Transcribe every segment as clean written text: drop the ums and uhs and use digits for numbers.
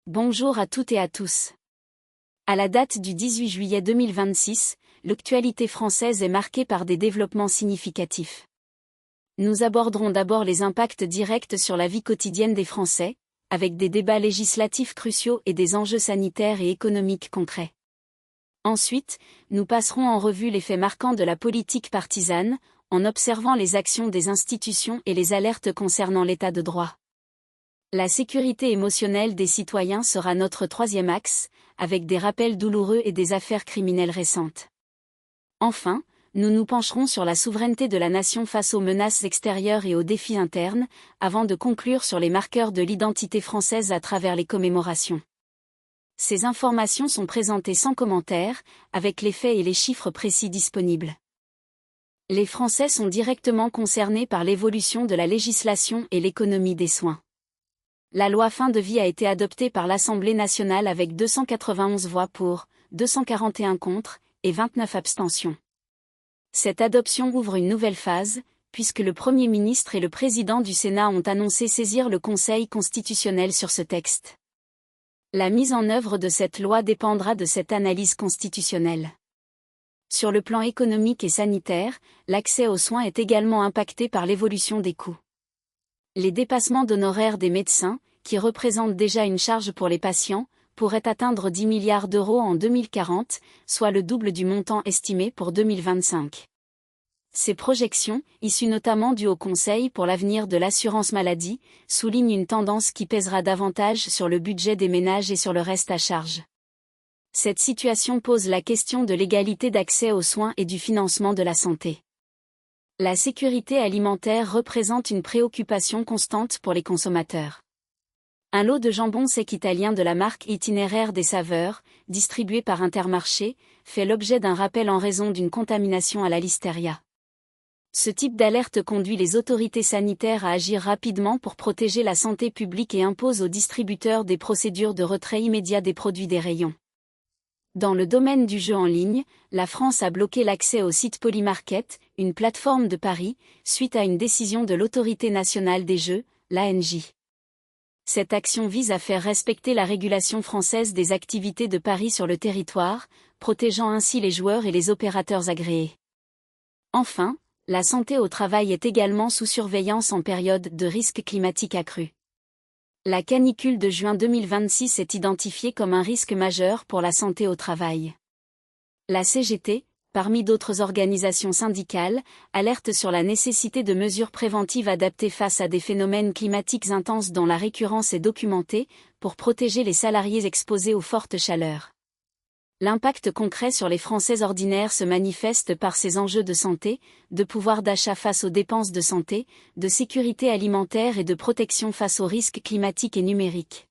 Bonjour à toutes et à tous. À la date du 18 juillet 2026, l'actualité française est marquée par des développements significatifs. Nous aborderons d'abord les impacts directs sur la vie quotidienne des Français, avec des débats législatifs cruciaux et des enjeux sanitaires et économiques concrets. Ensuite, nous passerons en revue les faits marquants de la politique partisane, en observant les actions des institutions et les alertes concernant l'état de droit. La sécurité émotionnelle des citoyens sera notre troisième axe, avec des rappels douloureux et des affaires criminelles récentes. Enfin, nous nous pencherons sur la souveraineté de la nation face aux menaces extérieures et aux défis internes, avant de conclure sur les marqueurs de l'identité française à travers les commémorations. Ces informations sont présentées sans commentaire, avec les faits et les chiffres précis disponibles. Les Français sont directement concernés par l'évolution de la législation et l'économie des soins. La loi fin de vie a été adoptée par l'Assemblée nationale avec 291 voix pour, 241 contre, et 29 abstentions. Cette adoption ouvre une nouvelle phase, puisque le Premier ministre et le Président du Sénat ont annoncé saisir le Conseil constitutionnel sur ce texte. La mise en œuvre de cette loi dépendra de cette analyse constitutionnelle. Sur le plan économique et sanitaire, l'accès aux soins est également impacté par l'évolution des coûts. Les dépassements d'honoraires des médecins, qui représentent déjà une charge pour les patients, pourraient atteindre 10 milliards d'euros en 2040, soit le double du montant estimé pour 2025. Ces projections, issues notamment du Haut Conseil pour l'avenir de l'assurance maladie, soulignent une tendance qui pèsera davantage sur le budget des ménages et sur le reste à charge. Cette situation pose la question de l'égalité d'accès aux soins et du financement de la santé. La sécurité alimentaire représente une préoccupation constante pour les consommateurs. Un lot de jambon sec italien de la marque Itinéraire des Saveurs, distribué par Intermarché, fait l'objet d'un rappel en raison d'une contamination à la listeria. Ce type d'alerte conduit les autorités sanitaires à agir rapidement pour protéger la santé publique et impose aux distributeurs des procédures de retrait immédiat des produits des rayons. Dans le domaine du jeu en ligne, la France a bloqué l'accès au site Polymarket, une plateforme de paris, suite à une décision de l'Autorité nationale des jeux, l'ANJ. Cette action vise à faire respecter la régulation française des activités de paris sur le territoire, protégeant ainsi les joueurs et les opérateurs agréés. Enfin, la santé au travail est également sous surveillance en période de risque climatique accru. La canicule de juin 2026 est identifiée comme un risque majeur pour la santé au travail. La CGT, parmi d'autres organisations syndicales, alerte sur la nécessité de mesures préventives adaptées face à des phénomènes climatiques intenses dont la récurrence est documentée, pour protéger les salariés exposés aux fortes chaleurs. L'impact concret sur les Français ordinaires se manifeste par ces enjeux de santé, de pouvoir d'achat face aux dépenses de santé, de sécurité alimentaire et de protection face aux risques climatiques et numériques.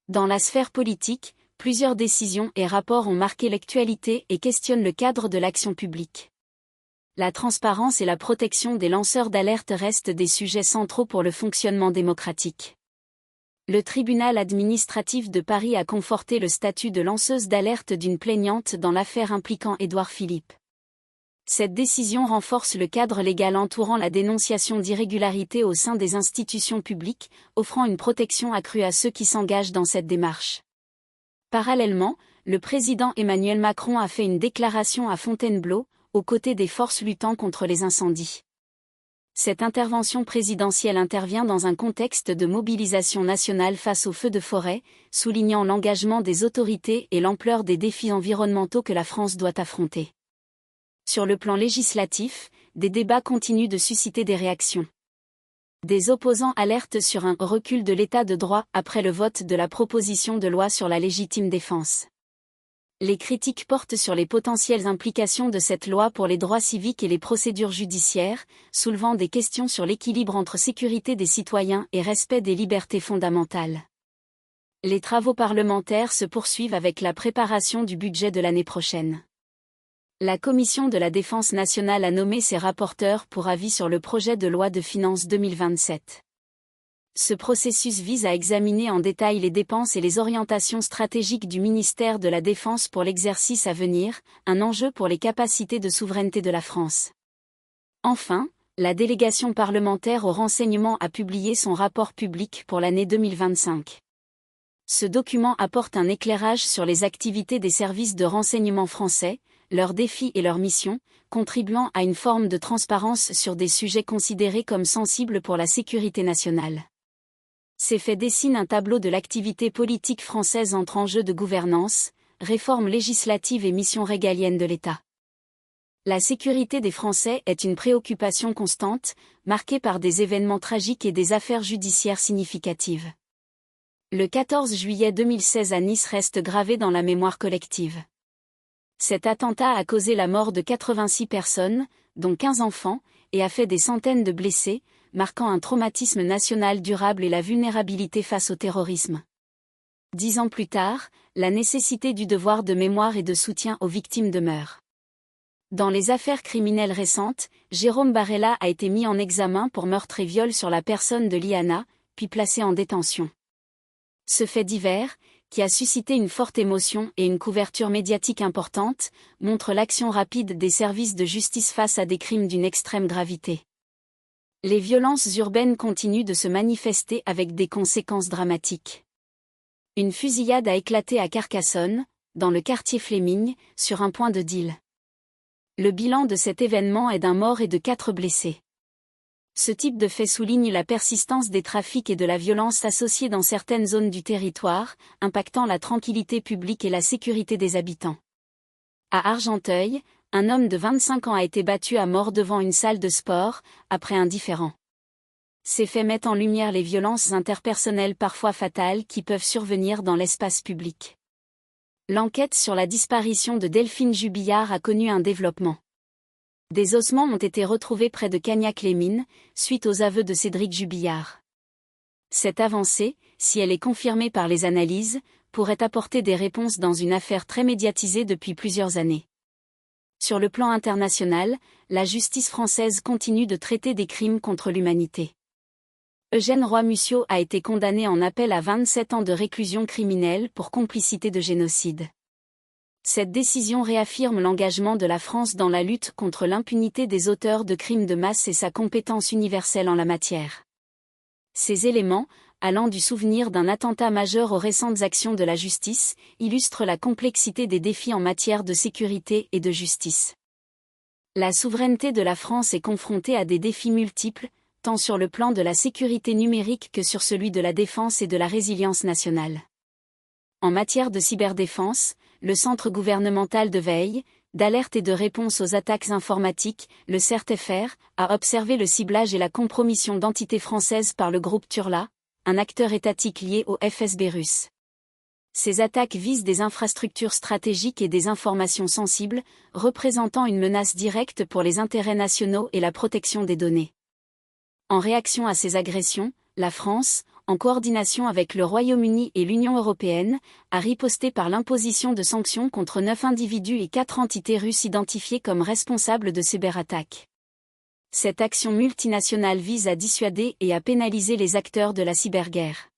Dans la sphère politique, plusieurs décisions et rapports ont marqué l'actualité et questionnent le cadre de l'action publique. La transparence et la protection des lanceurs d'alerte restent des sujets centraux pour le fonctionnement démocratique. Le tribunal administratif de Paris a conforté le statut de lanceuse d'alerte d'une plaignante dans l'affaire impliquant Édouard Philippe. Cette décision renforce le cadre légal entourant la dénonciation d'irrégularités au sein des institutions publiques, offrant une protection accrue à ceux qui s'engagent dans cette démarche. Parallèlement, le président Emmanuel Macron a fait une déclaration à Fontainebleau, aux côtés des forces luttant contre les incendies. Cette intervention présidentielle intervient dans un contexte de mobilisation nationale face aux feux de forêt, soulignant l'engagement des autorités et l'ampleur des défis environnementaux que la France doit affronter. Sur le plan législatif, des débats continuent de susciter des réactions. Des opposants alertent sur un recul de l'état de droit après le vote de la proposition de loi sur la légitime défense. Les critiques portent sur les potentielles implications de cette loi pour les droits civiques et les procédures judiciaires, soulevant des questions sur l'équilibre entre sécurité des citoyens et respect des libertés fondamentales. Les travaux parlementaires se poursuivent avec la préparation du budget de l'année prochaine. La Commission de la Défense nationale a nommé ses rapporteurs pour avis sur le projet de loi de finances 2027. Ce processus vise à examiner en détail les dépenses et les orientations stratégiques du ministère de la Défense pour l'exercice à venir, un enjeu pour les capacités de souveraineté de la France. Enfin, la délégation parlementaire au renseignement a publié son rapport public pour l'année 2025. Ce document apporte un éclairage sur les activités des services de renseignement français, leurs défis et leurs missions, contribuant à une forme de transparence sur des sujets considérés comme sensibles pour la sécurité nationale. Ces faits dessinent un tableau de l'activité politique française entre enjeux de gouvernance, réformes législatives et missions régaliennes de l'État. La sécurité des Français est une préoccupation constante, marquée par des événements tragiques et des affaires judiciaires significatives. Le 14 juillet 2016 à Nice reste gravé dans la mémoire collective. Cet attentat a causé la mort de 86 personnes, dont 15 enfants, et a fait des centaines de blessés, marquant un traumatisme national durable et la vulnérabilité face au terrorisme. 10 ans plus tard, la nécessité du devoir de mémoire et de soutien aux victimes demeure. Dans les affaires criminelles récentes, Jérôme Barella a été mis en examen pour meurtre et viol sur la personne de Liana, puis placé en détention. Ce fait divers, qui a suscité une forte émotion et une couverture médiatique importante, montre l'action rapide des services de justice face à des crimes d'une extrême gravité. Les violences urbaines continuent de se manifester avec des conséquences dramatiques. Une fusillade a éclaté à Carcassonne, dans le quartier Fléming, sur un point de deal. Le bilan de cet événement est d'un mort et de 4 blessés. Ce type de fait souligne la persistance des trafics et de la violence associée dans certaines zones du territoire, impactant la tranquillité publique et la sécurité des habitants. À Argenteuil, un homme de 25 ans a été battu à mort devant une salle de sport, après un différend. Ces faits mettent en lumière les violences interpersonnelles parfois fatales qui peuvent survenir dans l'espace public. L'enquête sur la disparition de Delphine Jubillard a connu un développement. Des ossements ont été retrouvés près de Cagnac-les-Mines, suite aux aveux de Cédric Jubillard. Cette avancée, si elle est confirmée par les analyses, pourrait apporter des réponses dans une affaire très médiatisée depuis plusieurs années. Sur le plan international, la justice française continue de traiter des crimes contre l'humanité. Eugène Roy-Muciot a été condamné en appel à 27 ans de réclusion criminelle pour complicité de génocide. Cette décision réaffirme l'engagement de la France dans la lutte contre l'impunité des auteurs de crimes de masse et sa compétence universelle en la matière. Ces éléments, allant du souvenir d'un attentat majeur aux récentes actions de la justice, illustrent la complexité des défis en matière de sécurité et de justice. La souveraineté de la France est confrontée à des défis multiples, tant sur le plan de la sécurité numérique que sur celui de la défense et de la résilience nationale. En matière de cyberdéfense, le Centre gouvernemental de veille, d'alerte et de réponse aux attaques informatiques, le CERT-FR, a observé le ciblage et la compromission d'entités françaises par le groupe Turla, un acteur étatique lié au FSB russe. Ces attaques visent des infrastructures stratégiques et des informations sensibles, représentant une menace directe pour les intérêts nationaux et la protection des données. En réaction à ces agressions, la France, en coordination avec le Royaume-Uni et l'Union européenne, a riposté par l'imposition de sanctions contre 9 individus et 4 entités russes identifiées comme responsables de cyberattaques. Cette action multinationale vise à dissuader et à pénaliser les acteurs de la cyberguerre.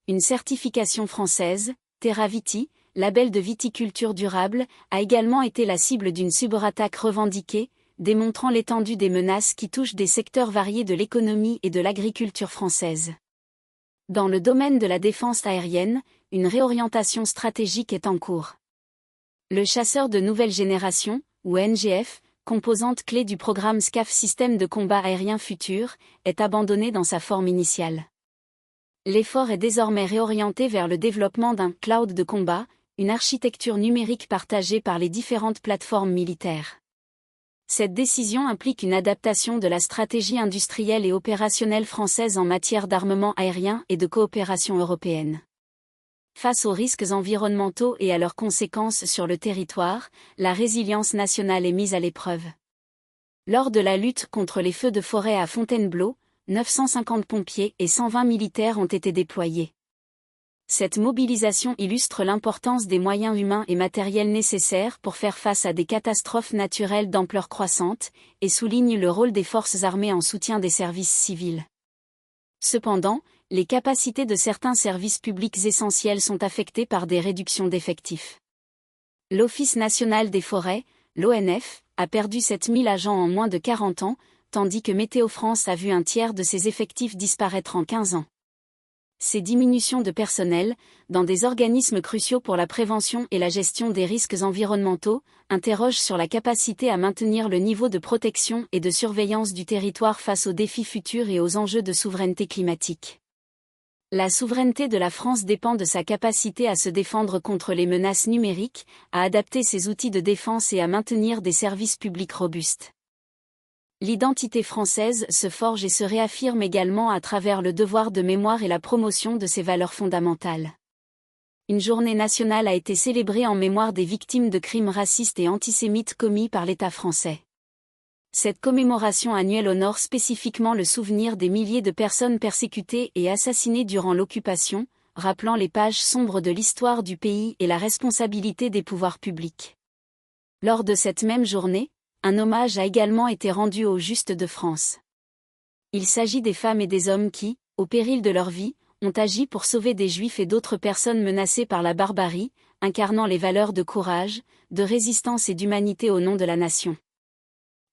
Une certification française, TerraViti, label de viticulture durable, a également été la cible d'une cyberattaque revendiquée, démontrant l'étendue des menaces qui touchent des secteurs variés de l'économie et de l'agriculture française. Dans le domaine de la défense aérienne, une réorientation stratégique est en cours. Le chasseur de nouvelle génération, ou NGF, composante clé du programme SCAF Système de combat aérien futur, est abandonné dans sa forme initiale. L'effort est désormais réorienté vers le développement d'un « cloud de combat », une architecture numérique partagée par les différentes plateformes militaires. Cette décision implique une adaptation de la stratégie industrielle et opérationnelle française en matière d'armement aérien et de coopération européenne. Face aux risques environnementaux et à leurs conséquences sur le territoire, la résilience nationale est mise à l'épreuve. Lors de la lutte contre les feux de forêt à Fontainebleau, 950 pompiers et 120 militaires ont été déployés. Cette mobilisation illustre l'importance des moyens humains et matériels nécessaires pour faire face à des catastrophes naturelles d'ampleur croissante, et souligne le rôle des forces armées en soutien des services civils. Cependant, les capacités de certains services publics essentiels sont affectées par des réductions d'effectifs. L'Office national des forêts, l'ONF, a perdu 7000 agents en moins de 40 ans, tandis que Météo France a vu un tiers de ses effectifs disparaître en 15 ans. Ces diminutions de personnel, dans des organismes cruciaux pour la prévention et la gestion des risques environnementaux, interrogent sur la capacité à maintenir le niveau de protection et de surveillance du territoire face aux défis futurs et aux enjeux de souveraineté climatique. La souveraineté de la France dépend de sa capacité à se défendre contre les menaces numériques, à adapter ses outils de défense et à maintenir des services publics robustes. L'identité française se forge et se réaffirme également à travers le devoir de mémoire et la promotion de ses valeurs fondamentales. Une journée nationale a été célébrée en mémoire des victimes de crimes racistes et antisémites commis par l'État français. Cette commémoration annuelle honore spécifiquement le souvenir des milliers de personnes persécutées et assassinées durant l'occupation, rappelant les pages sombres de l'histoire du pays et la responsabilité des pouvoirs publics. Lors de cette même journée, un hommage a également été rendu aux Justes de France. Il s'agit des femmes et des hommes qui, au péril de leur vie, ont agi pour sauver des Juifs et d'autres personnes menacées par la barbarie, incarnant les valeurs de courage, de résistance et d'humanité au nom de la nation.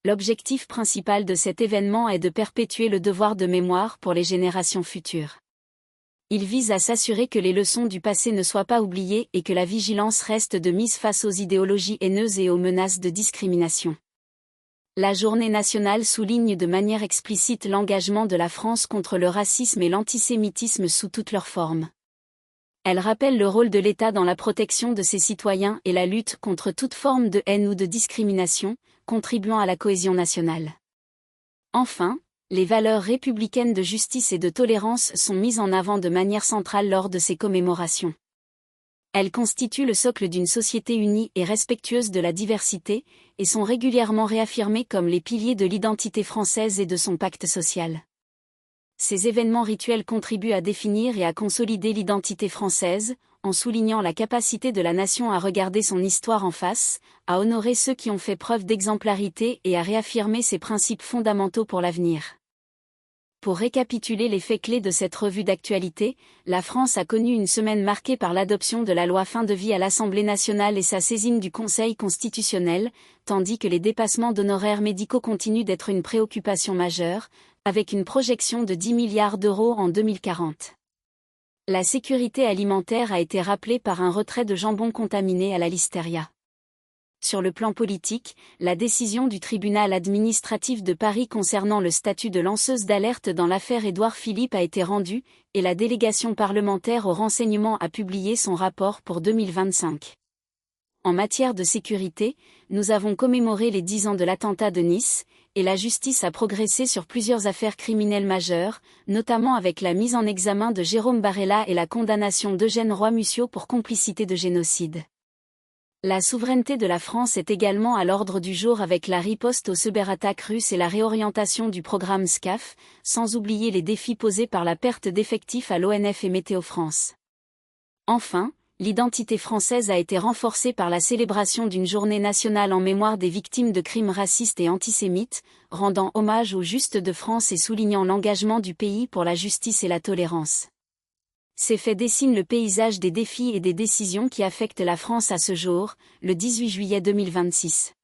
L'objectif principal de cet événement est de perpétuer le devoir de mémoire pour les générations futures. Il vise à s'assurer que les leçons du passé ne soient pas oubliées et que la vigilance reste de mise face aux idéologies haineuses et aux menaces de discrimination. La journée nationale souligne de manière explicite l'engagement de la France contre le racisme et l'antisémitisme sous toutes leurs formes. Elle rappelle le rôle de l'État dans la protection de ses citoyens et la lutte contre toute forme de haine ou de discrimination, contribuant à la cohésion nationale. Enfin, les valeurs républicaines de justice et de tolérance sont mises en avant de manière centrale lors de ces commémorations. Elles constituent le socle d'une société unie et respectueuse de la diversité, et sont régulièrement réaffirmées comme les piliers de l'identité française et de son pacte social. Ces événements rituels contribuent à définir et à consolider l'identité française, en soulignant la capacité de la nation à regarder son histoire en face, à honorer ceux qui ont fait preuve d'exemplarité et à réaffirmer ses principes fondamentaux pour l'avenir. Pour récapituler les faits clés de cette revue d'actualité, la France a connu une semaine marquée par l'adoption de la loi fin de vie à l'Assemblée nationale et sa saisine du Conseil constitutionnel, tandis que les dépassements d'honoraires médicaux continuent d'être une préoccupation majeure, avec une projection de 10 milliards d'euros en 2040. La sécurité alimentaire a été rappelée par un retrait de jambon contaminé à la listeria. Sur le plan politique, la décision du tribunal administratif de Paris concernant le statut de lanceuse d'alerte dans l'affaire Édouard Philippe a été rendue, et la délégation parlementaire au renseignement a publié son rapport pour 2025. En matière de sécurité, nous avons commémoré les 10 ans de l'attentat de Nice, et la justice a progressé sur plusieurs affaires criminelles majeures, notamment avec la mise en examen de Jérôme Barella et la condamnation d'Eugène Roy-Muciot pour complicité de génocide. La souveraineté de la France est également à l'ordre du jour avec la riposte aux cyberattaques russes et la réorientation du programme SCAF, sans oublier les défis posés par la perte d'effectifs à l'ONF et Météo France. Enfin, l'identité française a été renforcée par la célébration d'une journée nationale en mémoire des victimes de crimes racistes et antisémites, rendant hommage aux Justes de France et soulignant l'engagement du pays pour la justice et la tolérance. Ces faits dessinent le paysage des défis et des décisions qui affectent la France à ce jour, le 18 juillet 2026.